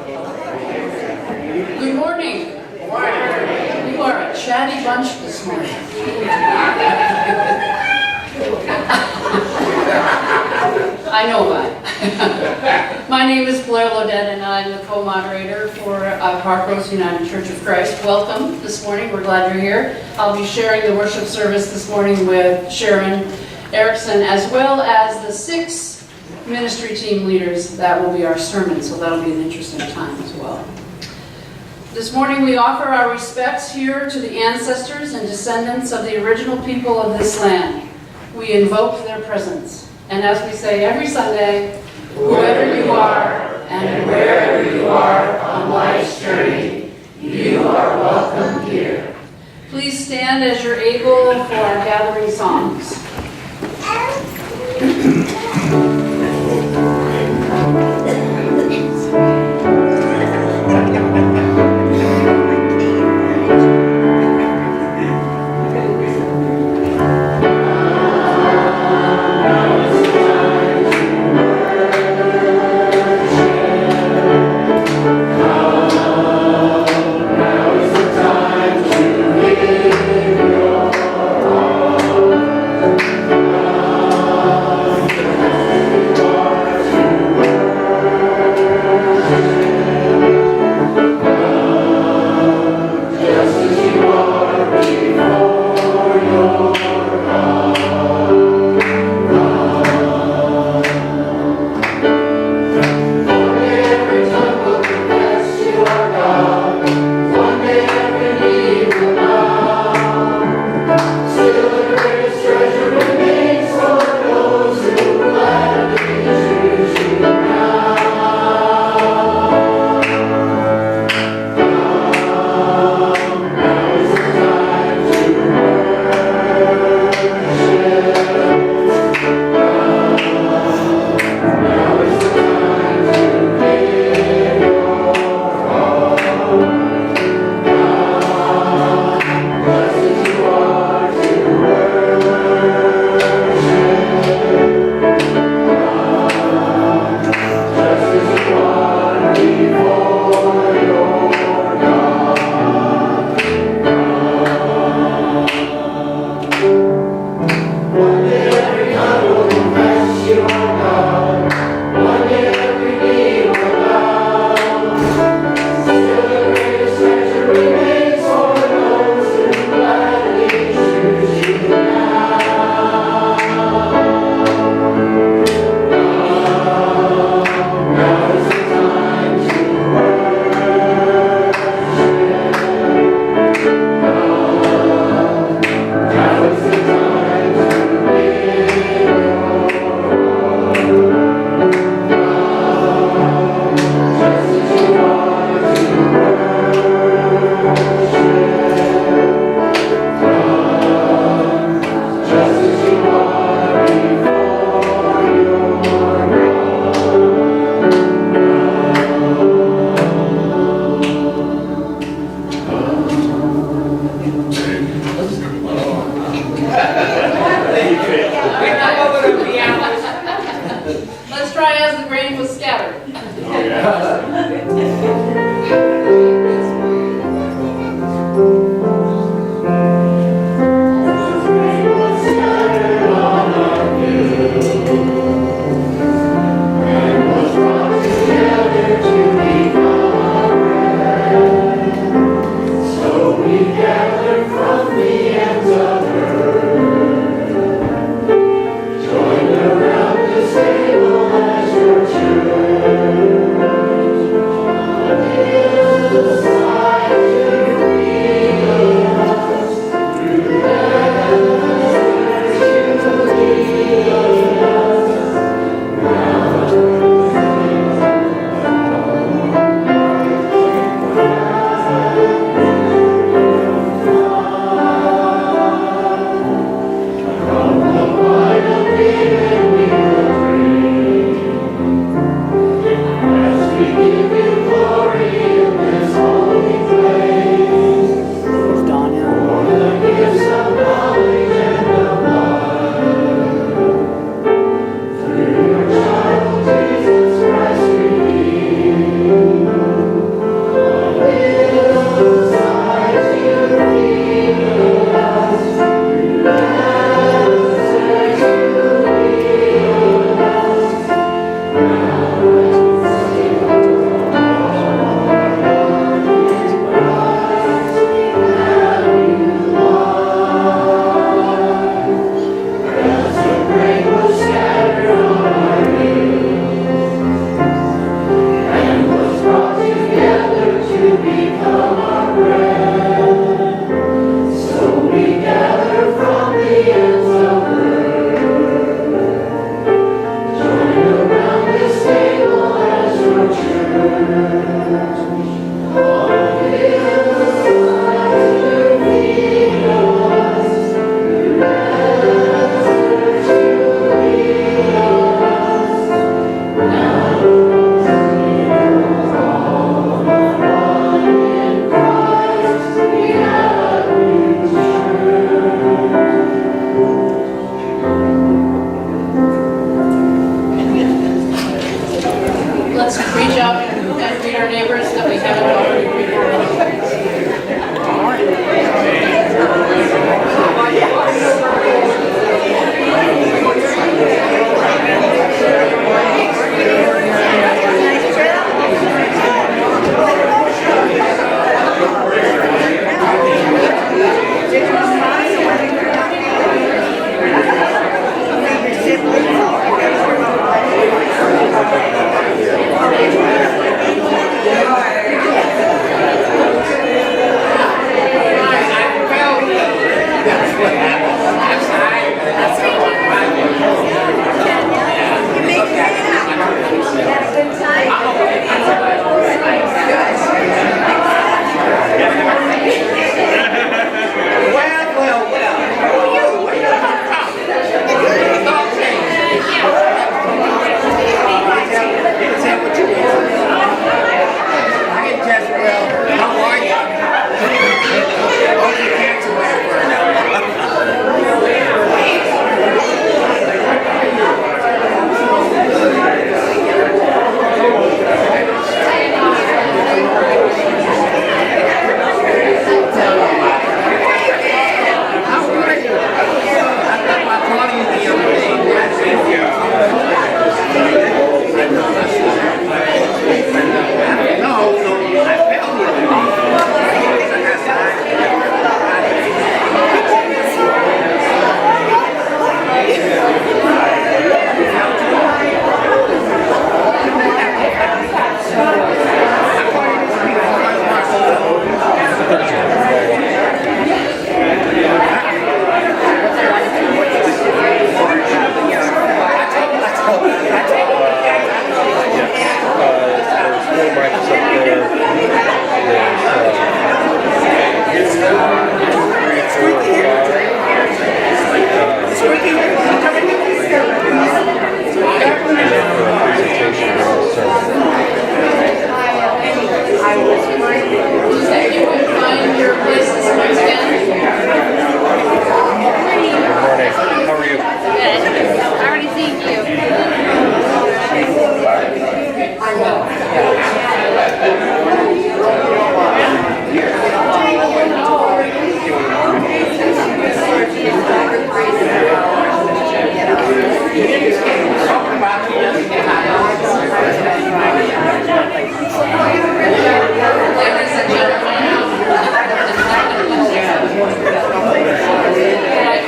Good morning. You are a chatty bunch this morning. I know that. My name is Blair Lodette and I'm the co-moderator for Parkrose United Church of Christ. Welcome this morning. We're glad you're here. I'll be sharing the worship service this morning with Sharon Erickson as well as the 6 ministry team leaders. That will be our sermon, so that'll be an interesting time as well. This morning we offer our respects here to the ancestors and descendants of the original people of this land. We invoke their presence. And as we say every Sunday, whoever you are and wherever you are on life's journey, you are welcome here. Please stand as you're able for our gathering songs.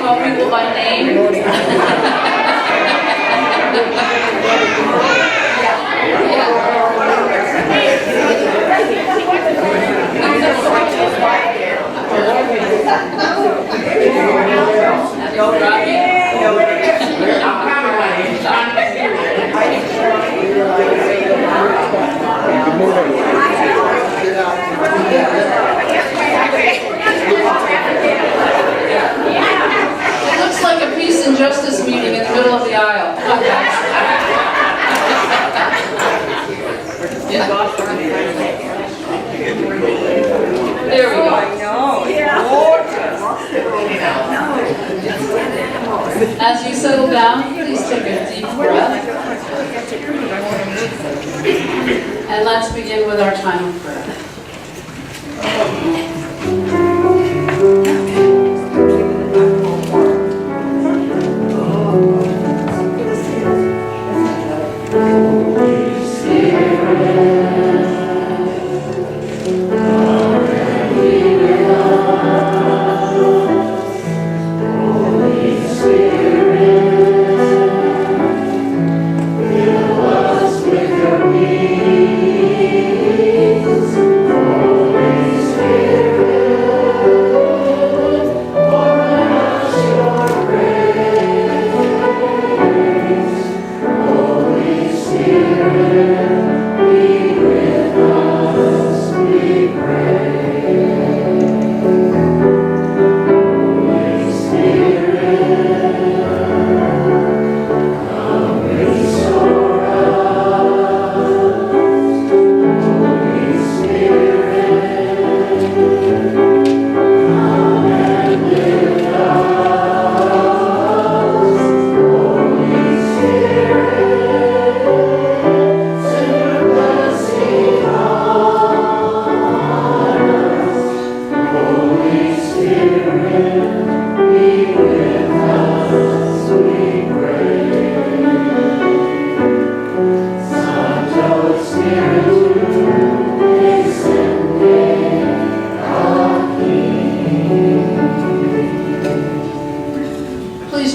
call people by name. It looks like a peace and justice meeting in the middle of the aisle. There we go. As you settle down, please take a deep breath. And let's begin with our time of prayer.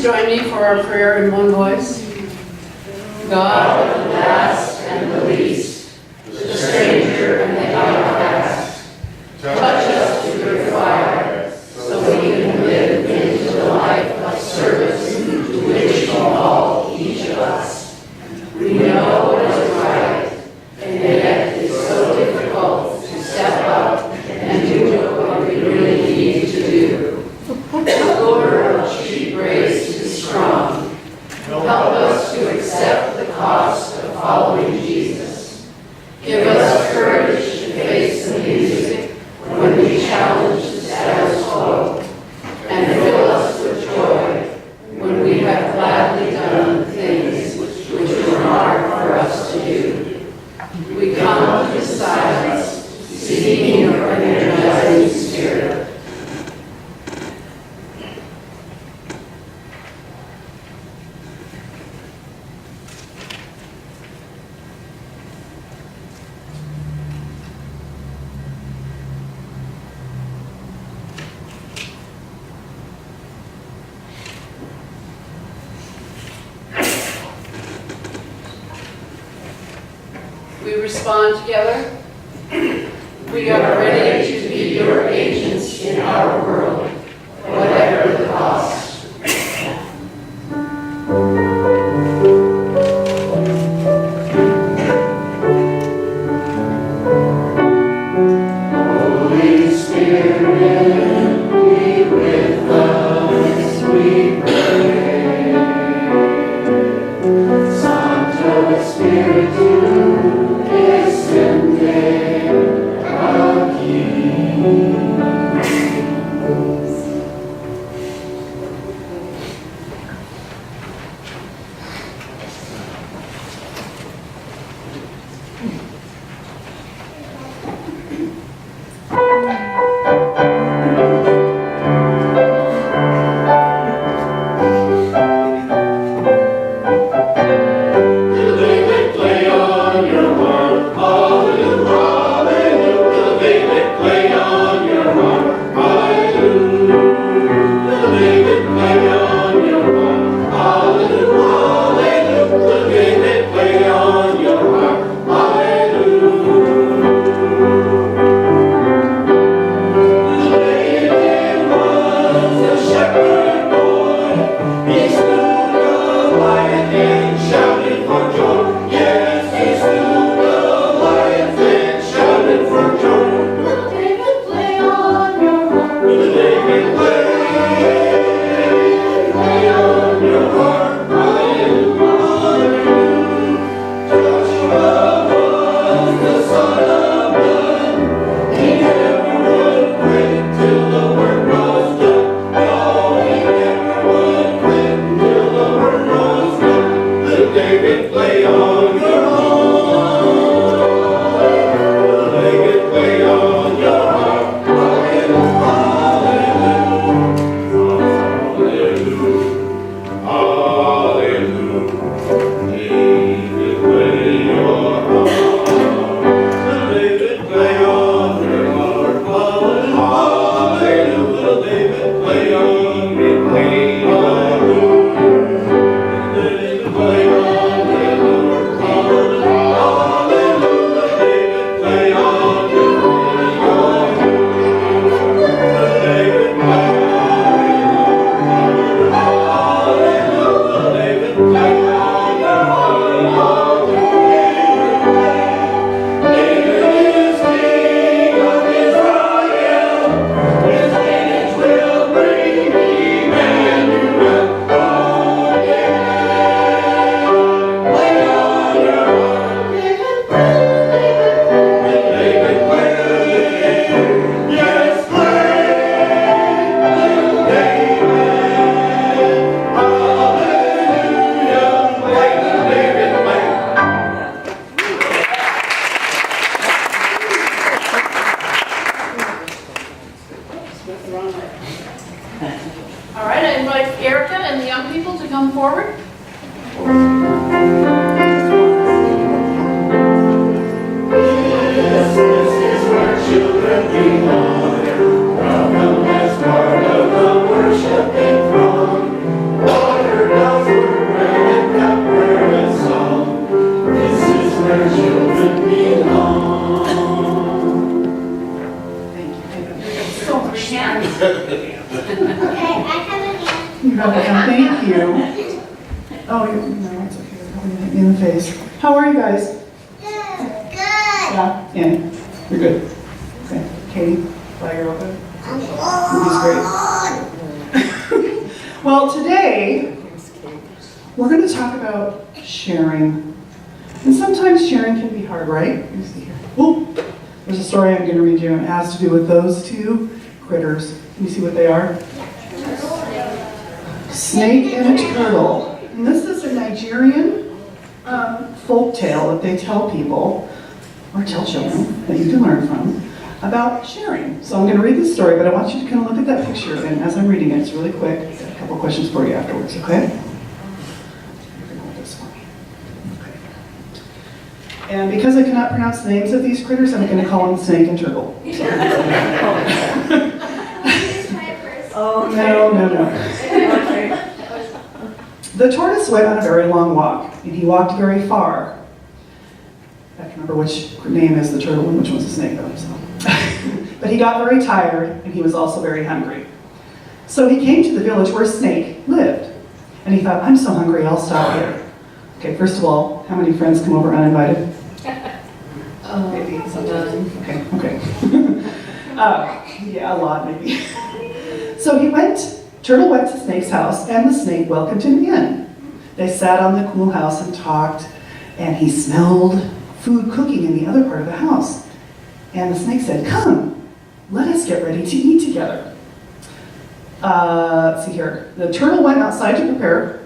Join me for our prayer in one voice. God of the last and the least, the stranger and the outcast, touch us with your fire, so we can live into the life of service to which you call each of us. We know what is right, and yet it is so difficult to step up and do what we really need to do. Lord of cheap grace, strong. Help us to accept the cost of following Jesus. Give us courage to face the music when we challenge the status quo, and fill us with joy when we have gladly done things which were hard for us to do. We come to silence, seeking your energizing spirit. We respond together. We are ready to be your agents in our world, whatever the cost. Holy Spirit, be with us, we pray. Santo Spiritu, descende aquí. come forward? This is where children belong. Welcome as part of the worshiping throng. Water bells were ringing up prayer song. This is where children belong. So much time. Okay, I have a hand. You got it, thank you. Oh, no, it's okay, they're probably hitting me in the face. How are you guys? Good. Yeah, you're good. Okay, Katie, bye, you're all good? Movie's great. Well, today, we're going to talk about sharing. And sometimes sharing can be hard, right? Let me see here. Oh, there's a story I'm going to read you, and it has to do with those two critters. Can you see what they are? Snake and a turtle. And this is a Nigerian folk tale that they tell people, or tell children, that you can learn from, about sharing. So I'm going to read this story, but I want you to kind of look at that picture, and as I'm reading it, it's really quick. I've got a couple questions for you afterwards, okay? You can hold this for me. Okay. And because I cannot pronounce the names of these critters, I'm going to call them Snake and Turtle. Oh, No. The tortoise went on a very long walk, and he walked very far. I can remember which name is the turtle and which one's the snake, though. So. But he got very tired, and he was also very hungry. So he came to the village where a snake lived. And he thought, I'm so hungry, I'll stop here. Okay, first of all, how many friends come over uninvited? Maybe sometimes. Okay. Yeah, a lot maybe. So Turtle went to Snake's house, and the snake welcomed him in. They sat on the cool house and talked, and he smelled food cooking in the other part of the house. And the snake said, come, let us get ready to eat together. Let's see here. The turtle went outside to prepare,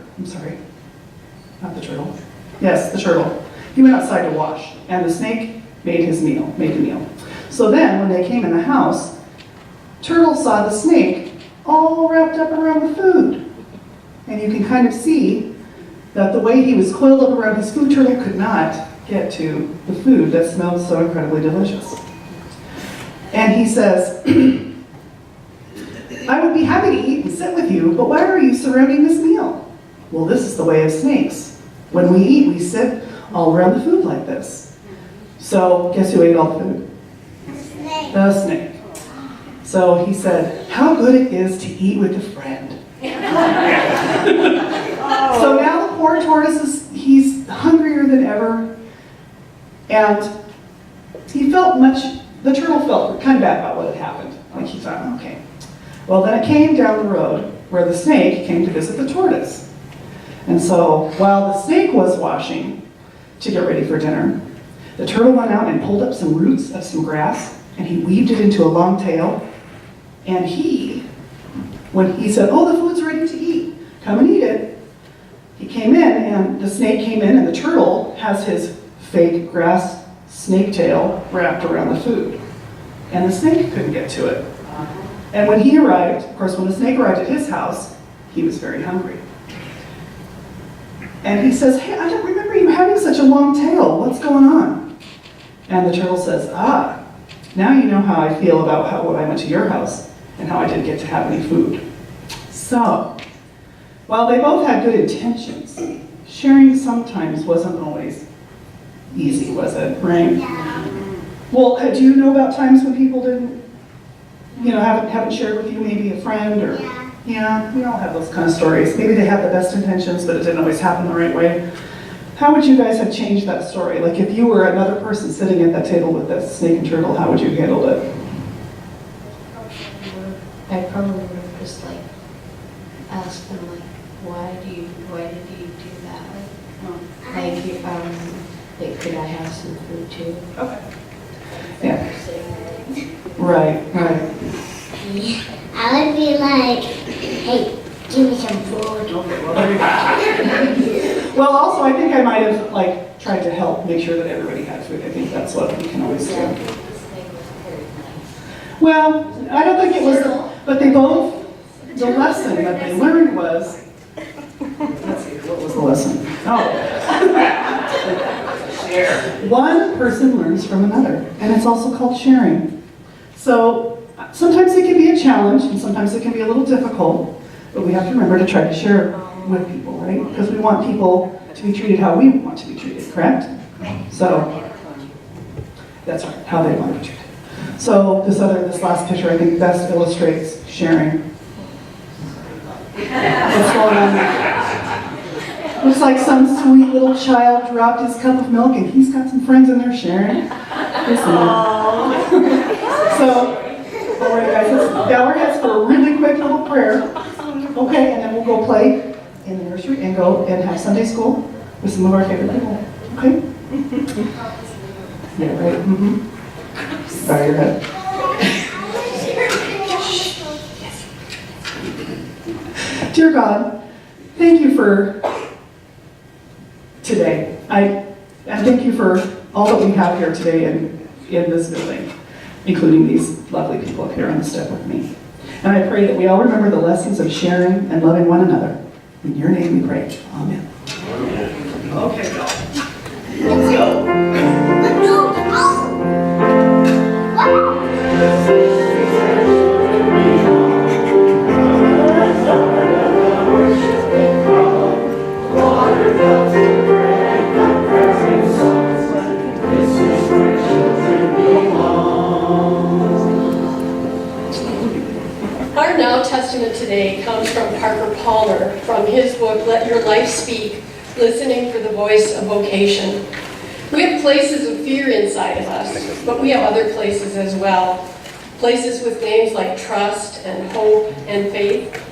not the turtle. Yes, the turtle. He went outside to wash, and the snake made the meal. So then, when they came in the house, Turtle saw the snake all wrapped up around the food. And you can kind of see that the way he was coiled up around his food, Turtle could not get to the food that smelled so incredibly delicious. And he says, I would be happy to eat and sit with you, but why are you surrounding this meal? Well, this is the way of snakes. When we eat, we sit all around the food like this. So guess who ate all the food? The snake. So he said, how good it is to eat with a friend. So now the poor tortoise he's hungrier than ever. And the turtle felt kind of bad about what had happened. Like he thought, okay. Well, then it came down the road where the snake came to visit the tortoise. And so while the snake was washing to get ready for dinner, the turtle went out and pulled up some roots of some grass, and he weaved it into a long tail. And when he said, oh, the food's ready to eat, come and eat it, he came in, and the snake came in, and the turtle has his fake grass snake tail wrapped around the food. And the snake couldn't get to it. And when he arrived, of course, when the snake arrived at his house, he was very hungry. And he says, hey, I don't remember you having such a long tail. What's going on? And the turtle says, now you know how I feel about when I went to your house and how I didn't get to have any food. So, while they both had good intentions, sharing sometimes wasn't always easy, was it? Right? Yeah. Well, do you know about times when people didn't, haven't shared with you, maybe a friend or? Yeah, we all have those kind of stories. Maybe they had the best intentions, but it didn't always happen the right way. How would you guys have changed that story? Like if you were another person sitting at that table with that snake and turtle, how would you handle it? I probably would have just asked them why did you do that? Could I have some food too? Okay. Yeah. Right. I would be like, hey, give me some food. Well, also, I think I might have tried to help make sure that everybody had food. I think that's what we can always do. Well, I don't think it was, but the lesson that they learned was, one person learns from another, and it's also called sharing. So sometimes it can be a challenge, and sometimes it can be a little difficult, but we have to remember to try to share with people, right? Because we want people to be treated how we want to be treated, correct? So that's right, how they want to be treated. So this last picture, I think, best illustrates sharing. What's going on there? Looks like some sweet little child dropped his cup of milk, and he's got some friends in there sharing. So, all right, guys, let's bow our heads for a really quick little prayer. Okay, and then we'll go play in the nursery and go and have Sunday school with some of our favorite people. Okay? Yeah, right? Mm-hmm. Bow your head. Dear God, thank you for today. And thank you for all that we have here today in this building, including these lovely people up here on the step with me. And I pray that we all remember the lessons of sharing and loving one another. In your name we pray. Amen. Okay, go. Let's go. Our Now Testament today comes from Parker Palmer from his book, Let Your Life Speak, Listening for the Voice of Vocation. We have places of fear inside of us, but we have other places as well. Places with names like trust and hope and faith.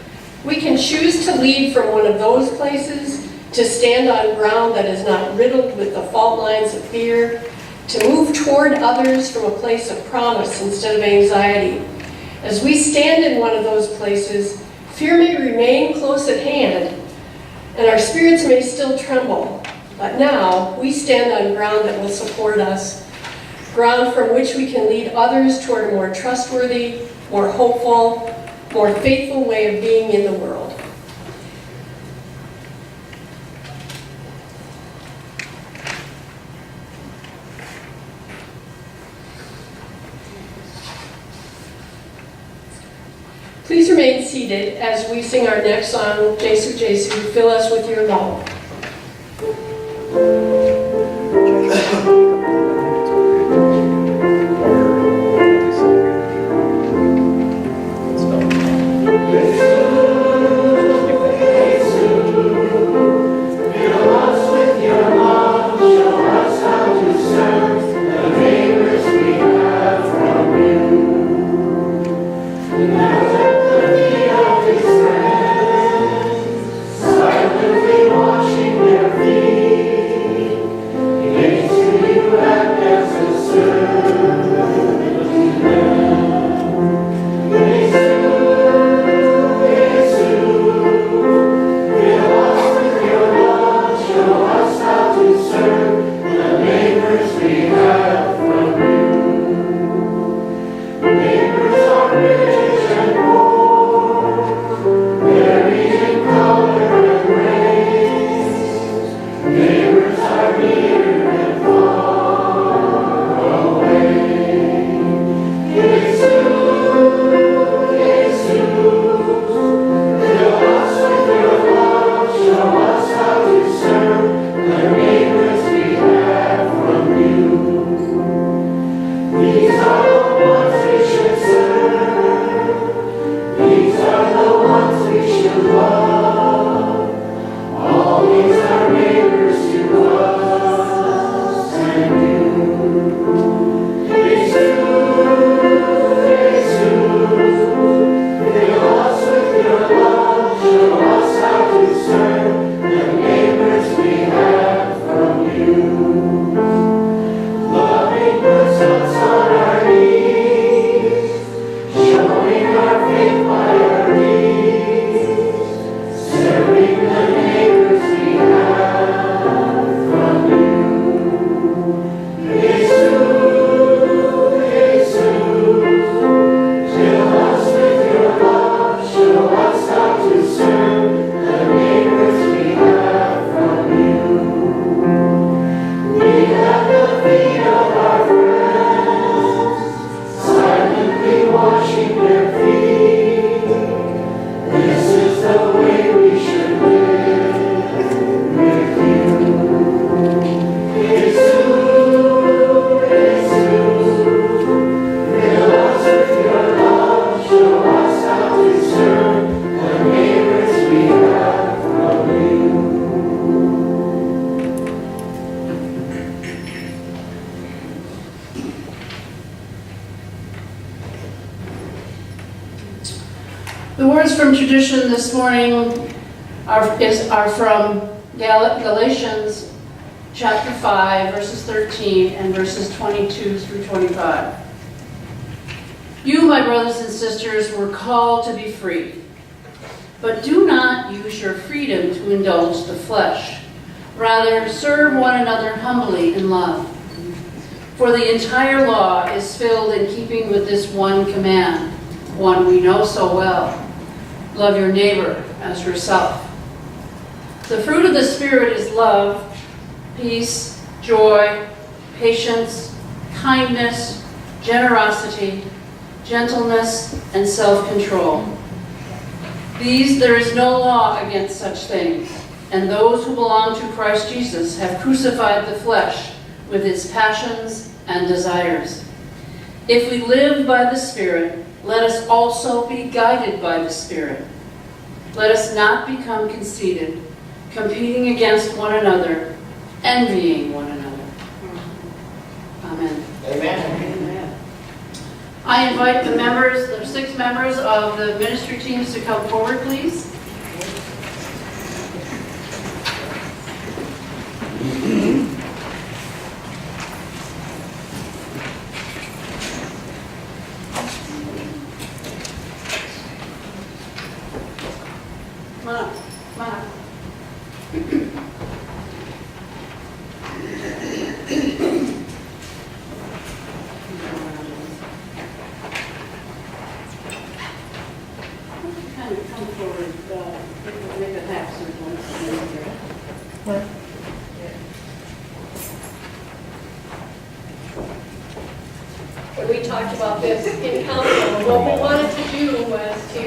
We can choose to lead from one of those places, to stand on ground that is not riddled with the fault lines of fear, to move toward others from a place of promise instead of anxiety. As we stand in one of those places, fear may remain close at hand, and our spirits may still tremble. But now, we stand on ground that will support us, ground from which we can lead others toward a more trustworthy, more hopeful, more faithful way of being in the world. Please remain seated as we sing our next song, Jesu, Jesu, Fill Us With Your Love. Washing their feet, from tradition this morning are from Galatians chapter 5, verses 13 and verses 22 through 25. You, my brothers and sisters, were called to be free, but do not use your freedom to indulge the flesh. Rather, serve one another humbly in love. For the entire law is filled in keeping with this one command, one we know so well. Love your neighbor as yourself. The fruit of the Spirit is love, peace, joy, patience, kindness, generosity, gentleness, and self-control. There is no law against such things, and those who belong to Christ Jesus have crucified the flesh with its passions and desires. If we live by the Spirit, let us also be guided by the Spirit. Let us not become conceited, competing against one another, envying one another. Amen. Amen. I invite the members, the 6 members of the ministry teams to come forward, please. Come on up, come on up. Kind of come forward, make a half circle. When we talked about this in council, what we wanted to do was to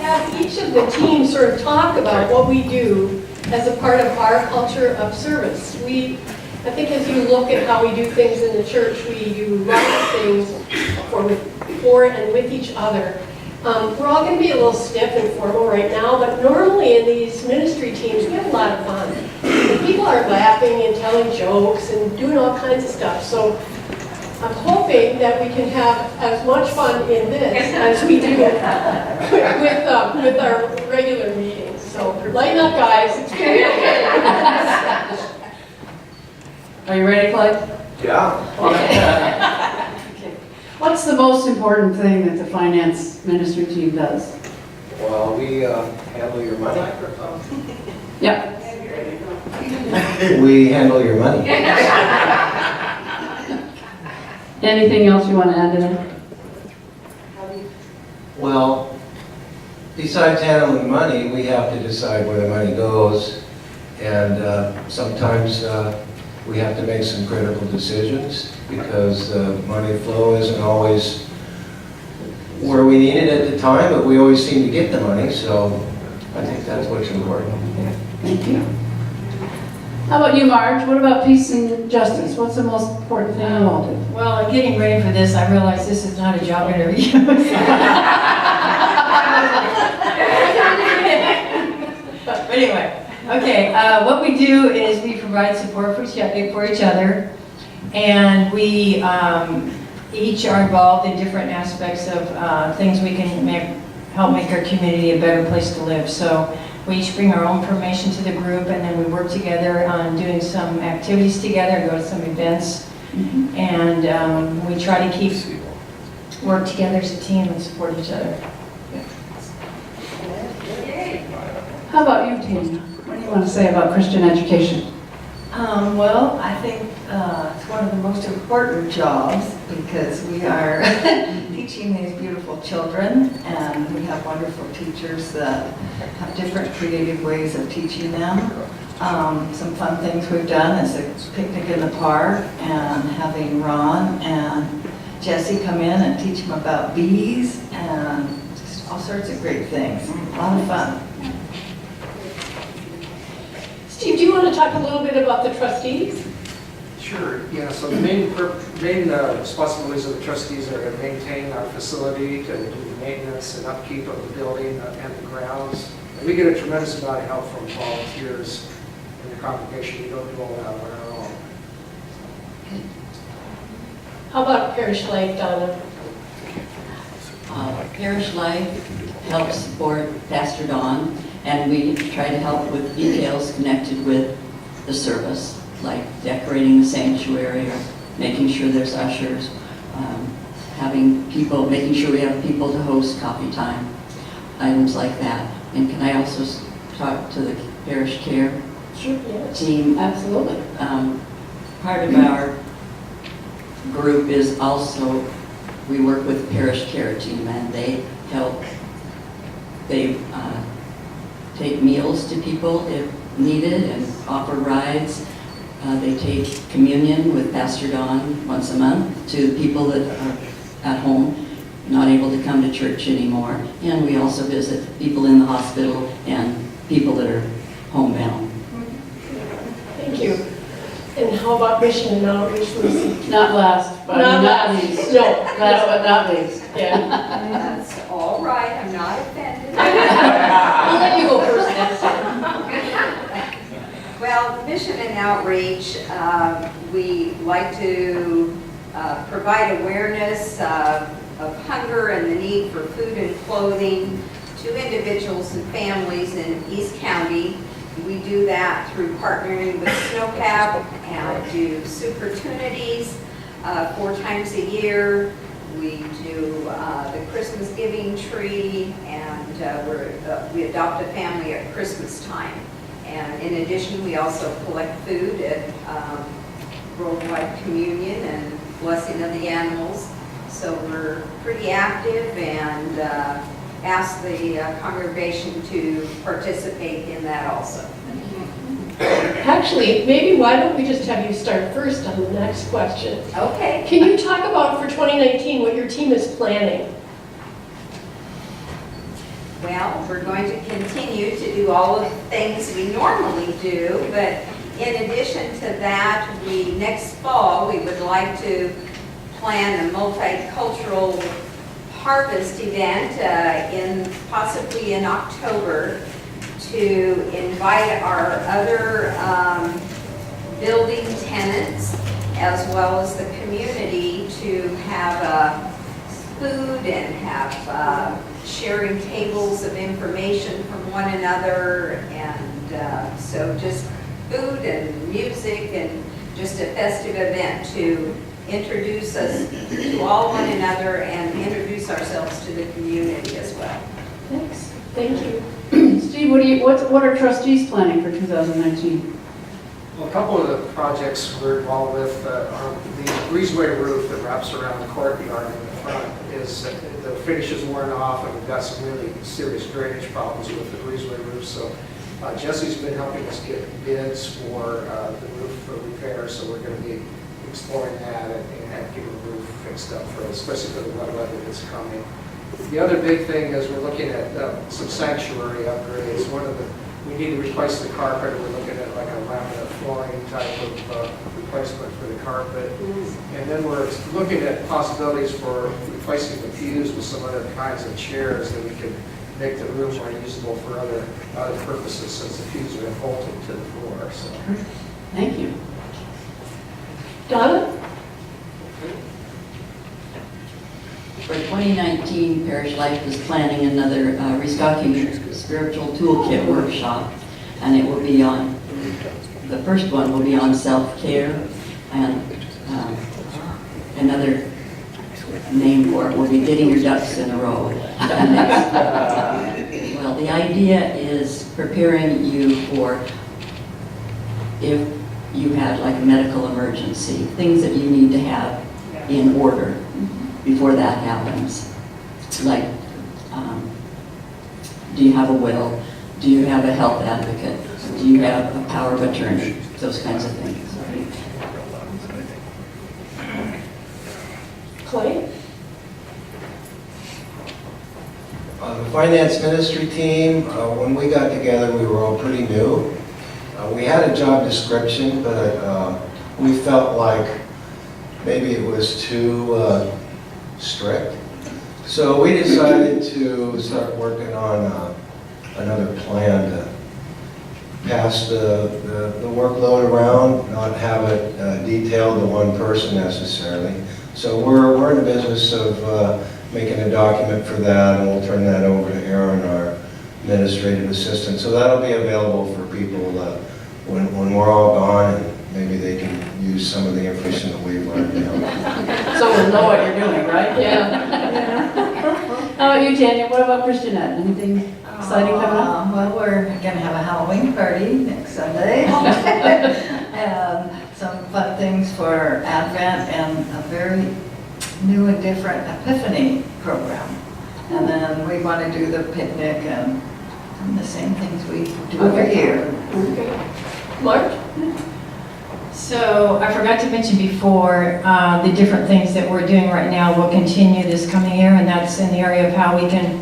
have each of the teams sort of talk about what we do as a part of our culture of service. I think as you look at how we do things in the church, we do lots of things for and with each other. We're all going to be a little stiff and formal right now, but normally in these ministry teams, we have a lot of fun. And people are laughing and telling jokes and doing all kinds of stuff. So I'm hoping that we can have as much fun in this as we do with our regular meetings. So lighten up, guys. It's going to be okay. Are you ready, Clyde? Yeah. Okay. What's the most important thing that the finance ministry team does? Well, we handle your money. Yeah. We handle your money. Anything else you want to add to that? Well, besides handling money, we have to decide where the money goes. And sometimes we have to make some critical decisions because the money flow isn't always where we need it at the time, but we always seem to get the money, so I think that's what's important. Thank you. How about you, Marge? What about peace and justice? What's the most important thing involved in? Well, getting ready for this, I realized this is not a job interview. But anyway, okay, what we do is we provide support for each other, and we each are involved in different aspects of things we can help make our community a better place to live. So we each bring our own information to the group, and then we work together on doing some activities together, go to some events, and we try to work together as a team and support each other. How about you, Tina? What do you want to say about Christian education? Well, I think it's one of the most important jobs because we are teaching these beautiful children, and we have wonderful teachers that have different creative ways of teaching them. Some fun things we've done is a picnic in the park and having Ron and Jesse come in and teach them about bees and just all sorts of great things. A lot of fun. Steve, do you want to talk a little bit about the trustees? Sure, yeah, so the main responsibilities of the trustees are to maintain our facility, to do the maintenance and upkeep of the building and the grounds. And we get a tremendous amount of help from volunteers in the congregation. We don't do all that on our own. How about parish life, Donna? Parish life help support Pastor Don, and we try to help with details connected with the service, like decorating the sanctuary, or making sure there's ushers, having people, making sure we have people to host coffee time, items like that. And can I also talk to the parish care Sure, yes. team? Absolutely. Part of our group is also, we work with parish care team, and they help, they take meals to people if needed and offer rides. They take communion with Pastor Don once a month to people that are at home, not able to come to church anymore. And we also visit people in the hospital and people that are homebound. Thank you. And how about mission and outreach, Lucy? Not last, but Not not last. least. No, Last but not least. Yeah. That's all right, I'm not offended. I'll let you go first next time. Well, mission and outreach, we like to provide awareness of hunger and the need for food and clothing to individuals and families in East County. We do that through partnering with Snowcap and do Supertunities 4 times a year. We do the Christmas giving tree, and we adopt a family at Christmas time. And in addition, we also collect food at Worldwide Communion and Blessing of the Animals. So we're pretty active, and ask the congregation to participate in that also. Actually, maybe why don't we just have you start first on the next question? Okay. Can you talk about for 2019 what your team is planning? Well, we're going to continue to do all of the things we normally do, but in addition to that, next fall, we would like to plan a multicultural harvest event possibly in October, to invite our other building tenants as well as the community to have food and have sharing tables of information from one another, and so just food and music and just a festive event to introduce us to all one another and introduce ourselves to the community as well. Thanks. Thank you. Steve, what are trustees planning for 2019? Well, a couple of the projects we're involved with are the breezeway roof that wraps around the courtyard in the front. The finish is worn off, and we've got some really serious drainage problems with the breezeway roof. So Jesse's been helping us get bids for the roof repair, so we're going to be exploring that and getting the roof fixed up for, especially for the wet weather that's coming. The other big thing is we're looking at some sanctuary upgrades. We need to replace the carpet. We're looking at like a laminate flooring type of replacement for the carpet. And then we're looking at possibilities for replacing the pews with some other kinds of chairs that we can make the room more usable for other purposes, since the pews are bolted to the floor. So. Thank you. Donna? For 2019, Parish Life is planning another restocking spiritual toolkit workshop, and it will be on, the first one will be on self-care, and another name for it will be getting your ducks in a row. Well, the idea is preparing you for if you had like a medical emergency, things that you need to have in order before that happens. Like, do you have a will? Do you have a health advocate? Do you have a power of attorney? Those kinds of things. Clay? The finance ministry team, when we got together, we were all pretty new. We had a job description, but we felt like maybe it was too strict. So we decided to start working on another plan to pass the workload around, not have it detailed to one person necessarily. So we're in the business of making a document for that, and we'll turn that over to Aaron, our administrative assistant. So that'll be available for people when we're all gone, and maybe they can use some of the information that we've learned now. So we'll know what you're doing, right? Yeah. How about you, Tanya? What about Christianette? Anything exciting coming up? Well, we're going to have a Halloween party next Sunday. And some fun things for Advent and a very new and different Epiphany program. And then we want to do the picnic and the same things we do every year. Okay. Mark? So I forgot to mention before, the different things that we're doing right now will continue this coming year, and that's in the area of how we can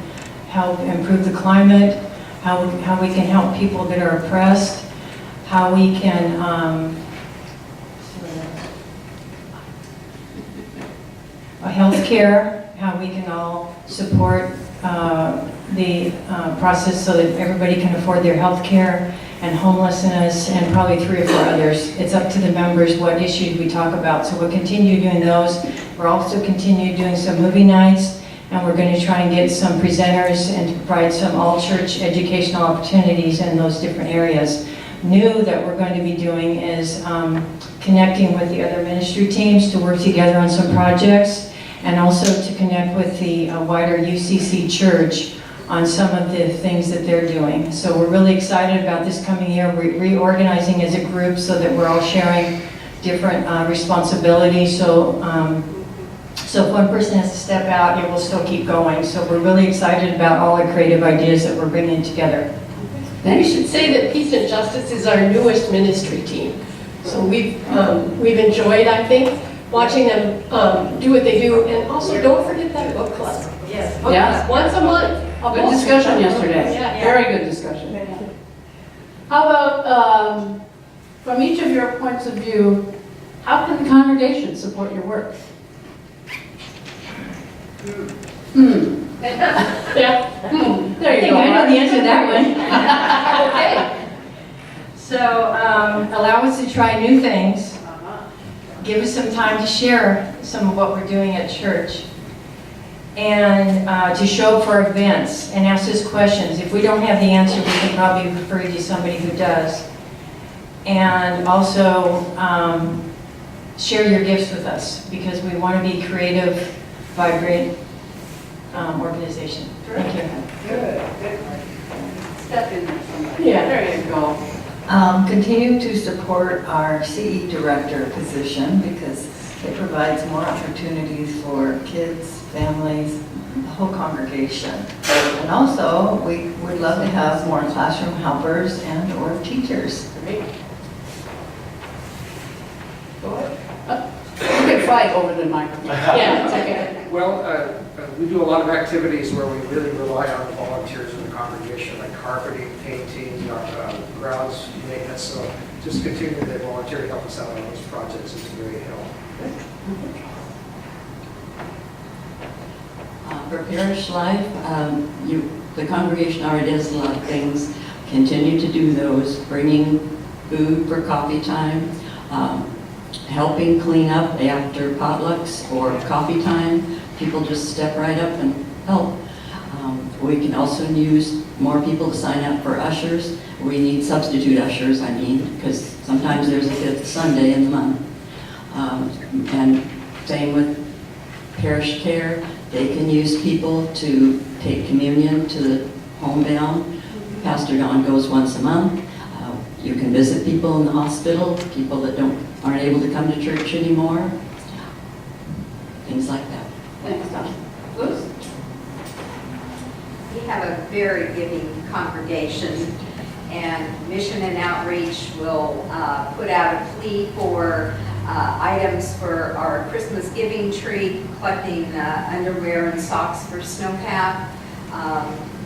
help improve the climate, how we can help people that are oppressed, how we can, healthcare, how we can all support the process so that everybody can afford their health care, and homelessness, and probably 3 or 4 others. It's up to the members what issues we talk about. So we'll continue doing those. We're also continue doing some movie nights, and we're going to try and get some presenters and to provide some all-church educational opportunities in those different areas. New that we're going to be doing is connecting with the other ministry teams to work together on some projects, and also to connect with the wider UCC church on some of the things that they're doing. So we're really excited about this coming year. We're reorganizing as a group so that we're all sharing different responsibilities. So if one person has to step out, it will still keep going. So we're really excited about all the creative ideas that we're bringing together. We should say that Peace and Justice is our newest ministry team. So we've enjoyed, I think, watching them do what they do. And also, don't forget that book club. Yes. Book club, once a month. Good discussion yesterday. Yeah. Very good discussion. How about, from each of your points of view, how can the congregation support your work? Yeah. There you go. I know the answer to that one. Okay. So allow us to try new things. Give us some time to share some of what we're doing at church. And to show up for events and ask us questions. If we don't have the answer, we can probably refer you to somebody who does. And also share your gifts with us, because we want to be creative, vibrant organization. Thank you. Good. Step in there, somebody. Yeah. There you go. Continue to support our CE director position because it provides more opportunities for kids, families, the whole congregation. And also, we would love to have more classroom helpers and or teachers. Great. Go ahead. You can fight over the microphone. Yeah, it's okay. Well, we do a lot of activities where we really rely on the volunteers in the congregation, like carpeting, painting, grounds maintenance. So just continue to volunteer to help us out on those projects. It's a great help. For parish life, the congregation already does a lot of things. Continue to do those, bringing food for coffee time, helping clean up after potlucks or coffee time. People just step right up and help. We can also use more people to sign up for ushers. We need substitute ushers, because sometimes there's a 5th Sunday in the month. And same with parish care. They can use people to take communion to the homebound. Pastor Don goes once a month. You can visit people in the hospital, people that aren't able to come to church anymore. Things like that. Thanks, Don. Liz? We have a very giving congregation, and Mission and Outreach will put out a plea for items for our Christmas giving tree, collecting underwear and socks for snowpack.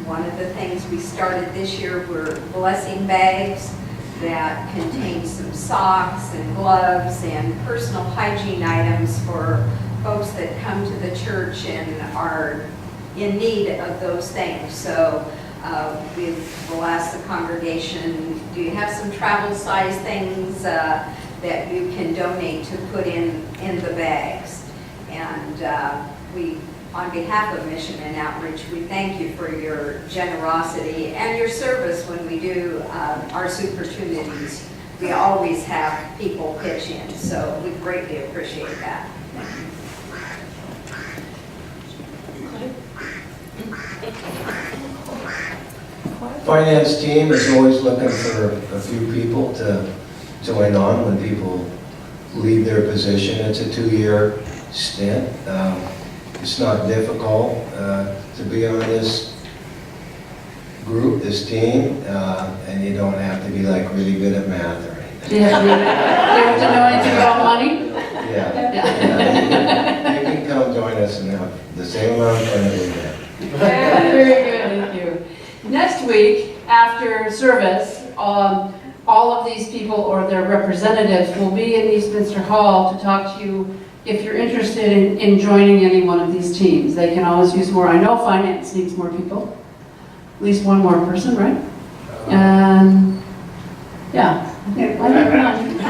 One of the things we started this year were blessing bags that contain some socks and gloves and personal hygiene items for folks that come to the church and are in need of those things. So we'll ask the congregation, do you have some travel size things that you can donate to put in the bags? And we on behalf of Mission and Outreach, we thank you for your generosity and your service when we do our Supertunities. We always have people pitch in, so we greatly appreciate that. Finance team is always looking for a few people to join on when people leave their position. It's a 2-year stint. It's not difficult to be on this group, this team, and you don't have to be like really good at math or anything. Do you have to know anything about money? Yeah. You can come join us and have the same amount of fun that we have. Very good, thank you. Next week, after service, all of these people or their representatives will be in Eastminster Hall to talk to you if you're interested in joining any one of these teams. They can always use more. I know finance needs more people, at least one more person, right? And yeah, I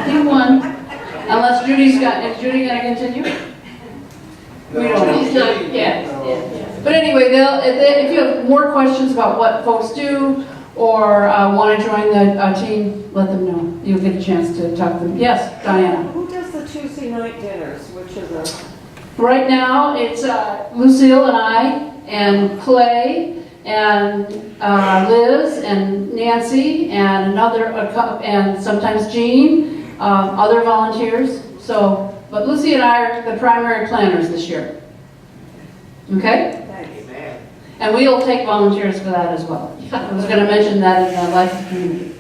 think one. Unless is Judy going to continue? We don't know. He's not, yeah. But anyway, if you have more questions about what folks do or want to join the team, let them know. You'll get a chance to talk to them. Yes, Diana. Who does the Tuesday night dinners? Which are the... Right now, it's Lucille and I and Clay and Liz and Nancy and and sometimes Jean, other volunteers. So, but Lucy and I are the primary planners this year. Okay? Amen. And we'll take volunteers for that as well. I was going to mention that in the Life of Community.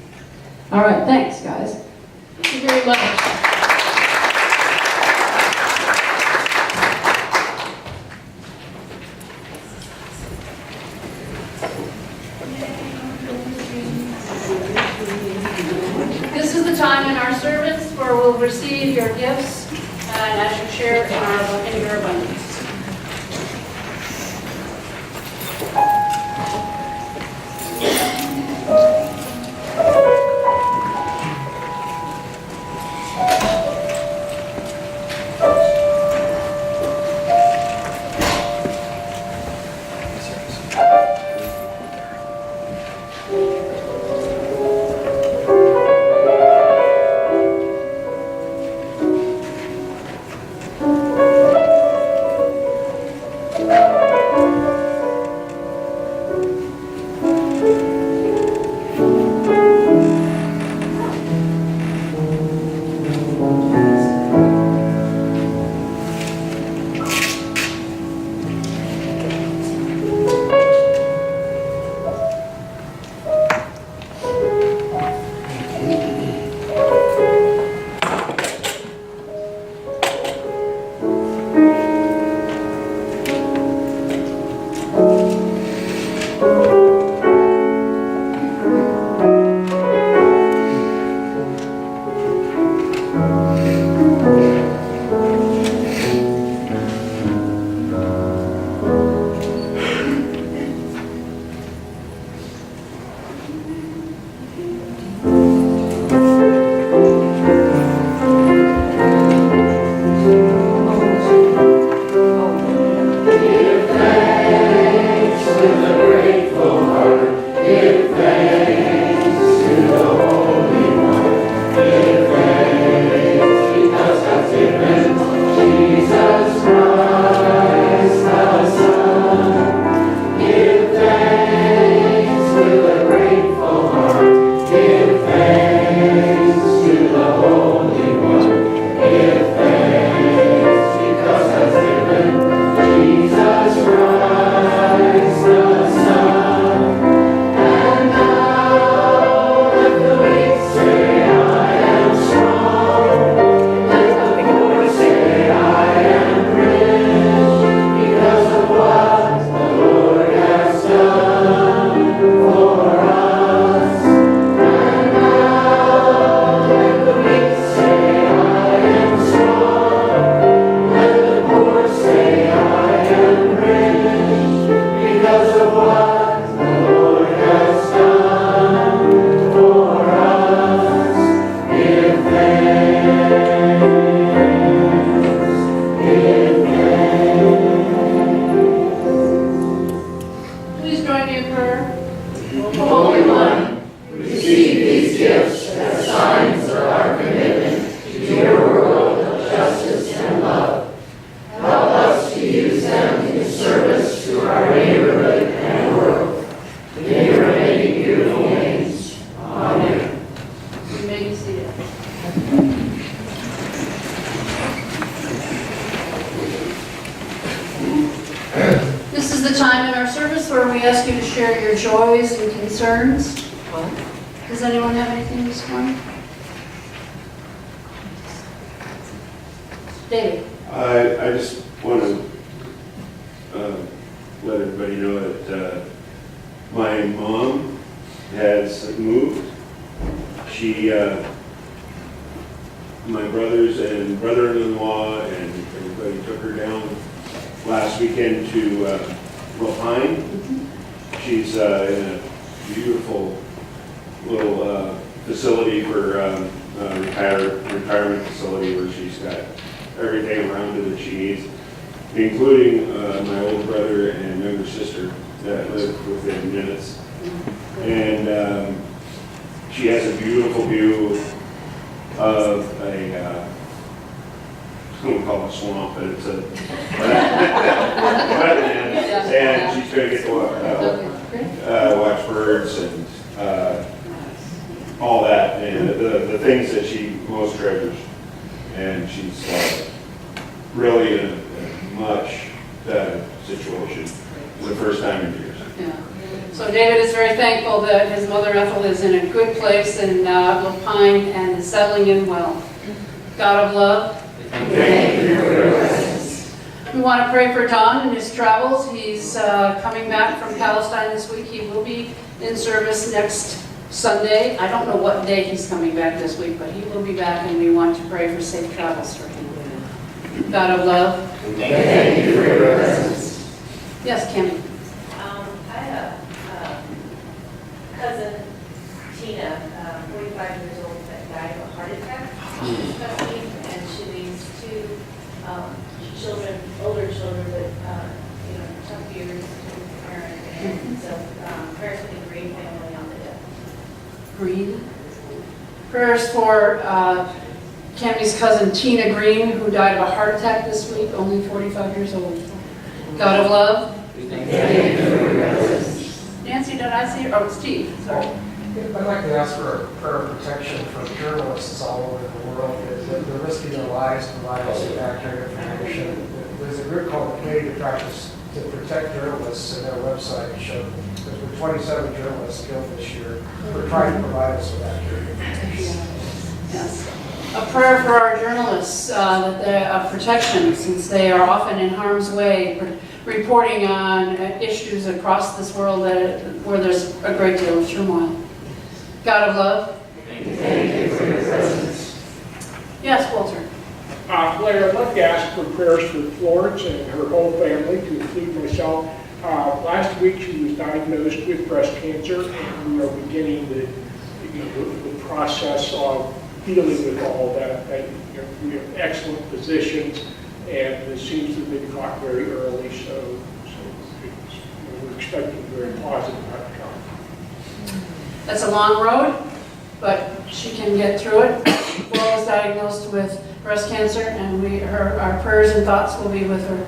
All right, thanks, guys. Thank you very much. This is the time in our service where we'll receive your gifts and as you share in your abundance. may be seated. This is the time in our service where we ask you to share your joys and concerns. Does anyone have anything this morning? David? I just want to let everybody know that my mom has moved. My brothers and brother-in-law and everybody took her down last weekend to Lapine. She's in a beautiful little facility for retirement facility where she's got everything around her that she needs, including my older brother and younger sister that live within minutes. And she has a beautiful view of a, I won't call it a swamp, but it's a wetland, and she's going to get to watch birds and all that, and the things that she most treasures. And she's really in a much better situation for the first time in years. Yeah. So David is very thankful that his mother Ethel is in a good place in Lapine and is settling in well. God of love. Thank you for your presence. We want to pray for Don in his travels. He's coming back from Palestine this week. He will be in service next Sunday. I don't know what day he's coming back this week, but he will be back, and we want to pray for safe travels for him. God of love. Thank you for your presence. Yes, Kim. I had a cousin, Tina, 45 years old, that died of a heart attack. And she leaves two children, older children, but tough years to parent. And so prayers for the Green family on the death. Green. Prayers for Cammie's cousin Tina Green, who died of a heart attack this week, only 45 years old. God of love. Nancy, did I see her? Oh, Steve, sorry. I'd like to ask for a prayer of protection for journalists all over the world. They're risking their lives to provide us with accurate information. There's a group called the Committee to Protect Journalists, and their website showed there's been 27 journalists killed this year. We're trying to provide us with accurate information. Yes. A prayer for our journalists of protection, since they are often in harm's way, reporting on issues across this world where there's a great deal of turmoil. God of love. Thank you for your presence. Yes, Walter. Blair, I'd like to ask for prayers for Florence and her whole family, to include myself. Last week she was diagnosed with breast cancer, and we are beginning the process of dealing with all that. We have excellent physicians, and it seems to have been caught very early, so we're expecting a very positive outcome. That's a long road, but she can get through it. Flora was diagnosed with breast cancer, and our prayers and thoughts will be with her.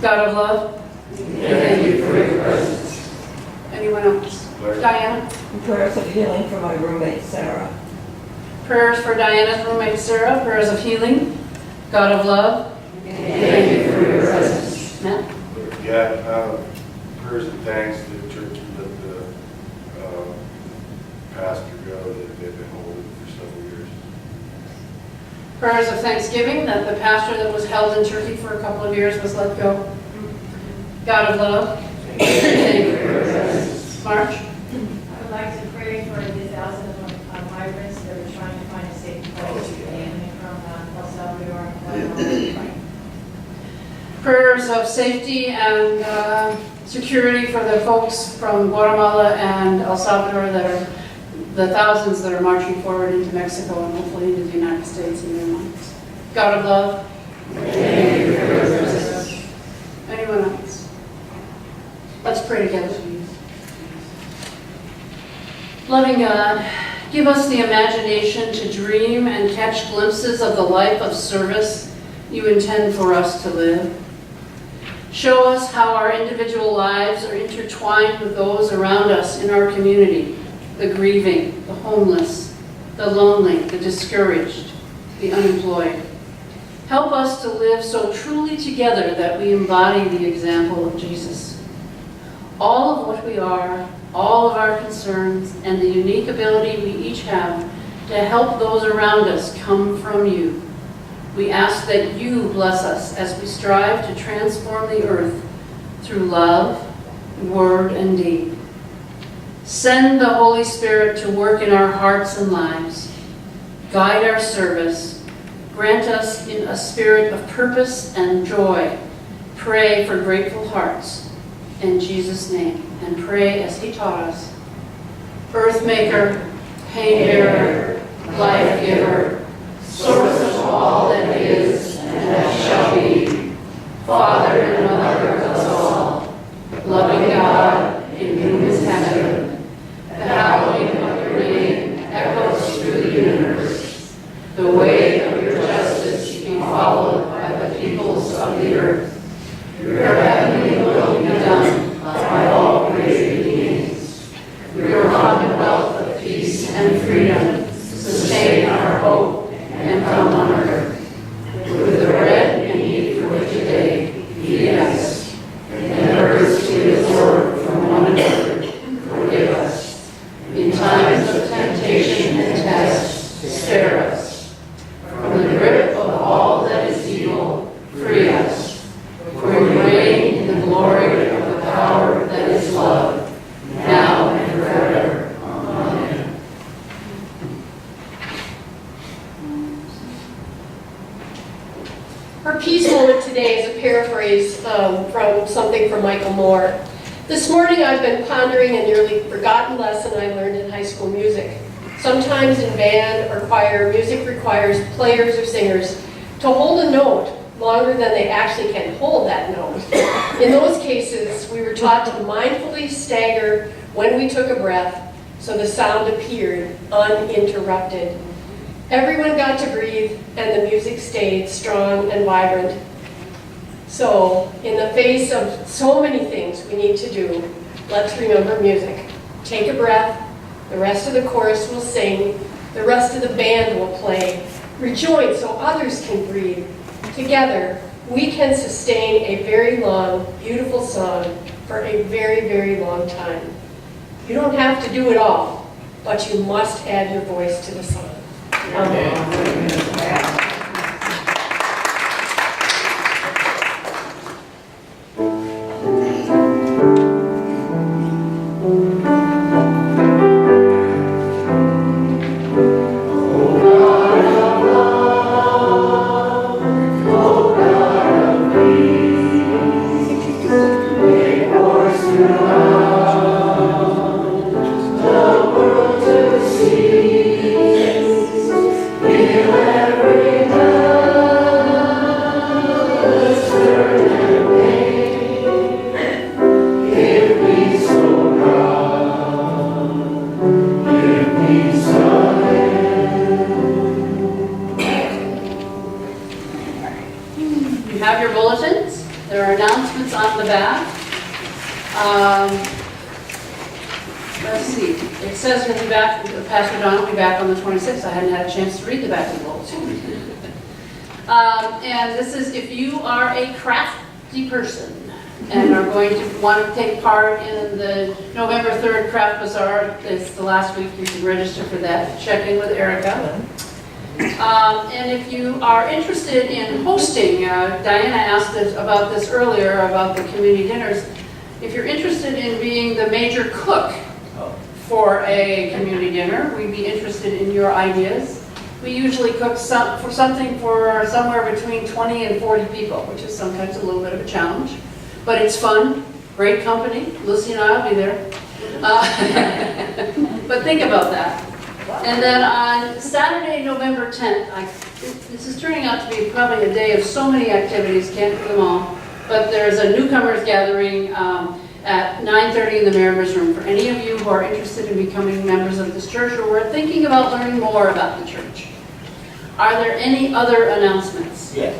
God of love. Thank you for your presence. Anyone else? Diana? Prayers of healing for my roommate, Sarah. Prayers for Diana's roommate, Sarah. Prayers of healing. God of love. Thank you for your presence. Matt? Yeah, prayers and thanks to the church that the pastor go that they've been holding for several years. Prayers of thanksgiving that the pastor that was held in Turkey for a couple of years was let go. God of love. Thank you. March? I would like to pray for the thousands of migrants that are trying to find a safe place from El Salvador and Guatemala. Prayers of safety and security for the folks from Guatemala and El Salvador that are the thousands that are marching forward into Mexico and hopefully into the United States in their minds. God of love. Anyone else? Let's pray together. Loving God, give us the imagination to dream and catch glimpses of the life of service you intend for us to live. Show us how our individual lives are intertwined with those around us in our community, the grieving, the homeless, the lonely, the discouraged, the unemployed. Help us to live so truly together that we embody the example of Jesus. All of what we are, all of our concerns, and the unique ability we each have to help those around us come from you. We ask that you bless us as we strive to transform the earth through love, word, and deed. Send the Holy Spirit to work in our hearts and lives. Guide our service. Grant us in a spirit of purpose and joy. Pray for grateful hearts. In Jesus' name. And pray as he taught us. Earth maker, pain bearer, life giver, source of all that is and that shall be, Father and Mother of us all, loving God, in whom is heaven, the hallowing of your name echoes through the universe. The way of your justice be followed by the peoples of the earth. Your heavenly will be done by all created beings. Your commonwealth of peace and freedom sustain our hope and come on earth. With the bread and meat for today, feed us. And urge to absorb from one another, forgive us. In times of temptation and test, spare us. From the grip of all that is evil, free us. For you reign in the glory of the power that is love, now and forever. Amen. Our peace moment today is a paraphrase from something from Michael Moore. This morning I've been pondering a nearly forgotten lesson I learned in high school music. Sometimes in band or choir, music requires players or singers to hold a note longer than they actually can hold that note. In those cases, we were taught to mindfully stagger when we took a breath so the sound appeared uninterrupted. Everyone got to breathe and the music stayed strong and vibrant. So, in the face of so many things we need to do, let's remember music. Take a breath, the rest of the chorus will sing, the rest of the band will play. Rejoin so others can breathe. Together, we can sustain a very long, beautiful song for a very, very long time. You don't have to do it all, but you must add your voice to the song. Amen. Let's see, it says in the back, Pastor Don will be back on the 26th. I hadn't had a chance to read the back of the bulletin. And this is if you are a crafty person and are going to want to take part in the November 3rd Craft Bazaar. It's the last week you can register for that. Check in with Erica. And if you are interested in hosting, Diana asked us about this earlier, about the community dinners. If you're interested in being the major cook for a community dinner, we'd be interested in your ideas. We usually cook something for somewhere between 20 and 40 people, which is sometimes a little bit of a challenge. But it's fun, great company. Lucy and I will be there. But think about that. And then on Saturday, November 10th, this is turning out to be probably a day of so many activities, can't do them all. But there's a newcomers gathering at 9:30 in the Mariners Room for any of you who are interested in becoming members of this church or were thinking about learning more about the church. Are there any other announcements? Yeah.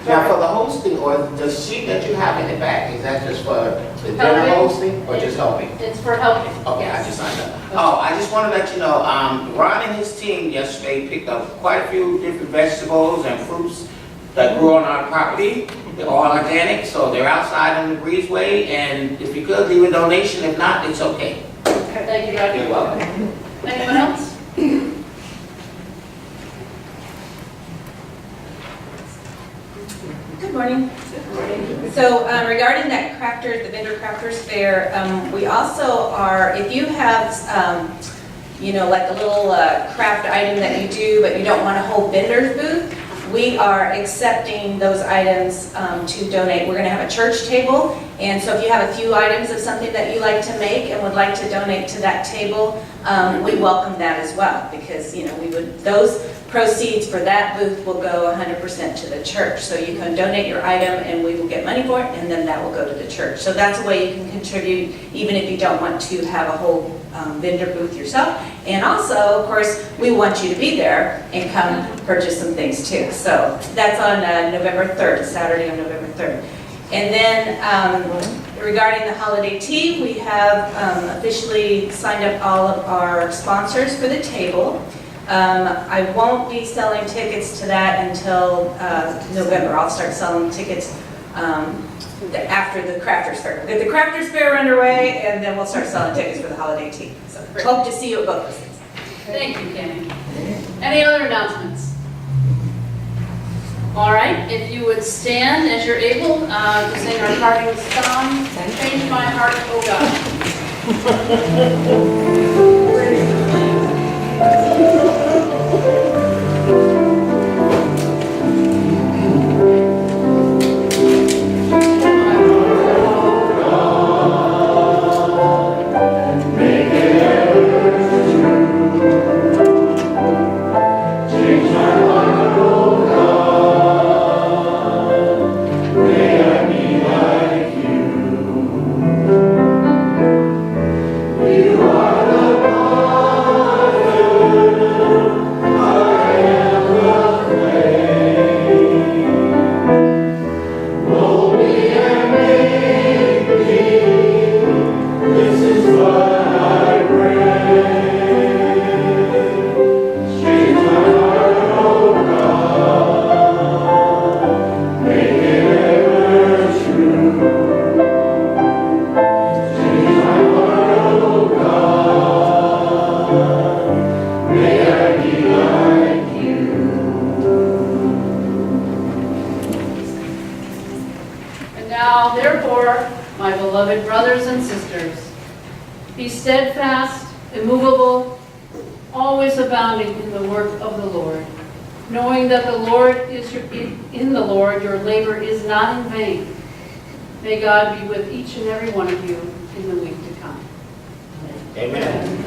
Now, for the hosting, or the sheet that you have in the back, is that just for the dinner Helping. hosting, or just helping? It's for helping. Okay, I Yes. just signed up. Oh, I just want to let you know, Ron and his team yesterday picked up quite a few different vegetables and fruits that grew on our property. They're all organic, so they're outside on the breezeway, and if you could, leave a donation. If not, it's okay. Thank you, Roger. You're welcome. Anyone else? Good morning. So regarding that the vendor crafters fair, we also are, if you have, like a little craft item that you do, but you don't want a whole vendor's booth, we are accepting those items to donate. We're going to have a church table, and so if you have a few items of something that you like to make and would like to donate to that table, we welcome that as well, because those proceeds for that booth will go 100% to the church. So you can donate your item and we will get money for it, and then that will go to the church. So that's a way you can contribute even if you don't want to have a whole vendor booth yourself. And also, of course, we want you to be there and come purchase some things too. So that's on November 3rd, Saturday on November 3rd. And then regarding the holiday tea, we have officially signed up all of our sponsors for the table. I won't be selling tickets to that until November. I'll start selling tickets after the Crafters Fair. We'll get the Crafters Fair underway, and then we'll start selling tickets for the holiday tea. So hope to see you at both those things. Thank you, Kenny. Any other announcements? All right, if you would stand as you're able to sing our parting song, Change My Heart, Oh Now, therefore, my beloved brothers and sisters, be steadfast, immovable, always abounding in the work of the Lord, knowing that in the Lord your labor is not in vain. May God be with each and every one of you in the week to come. Amen.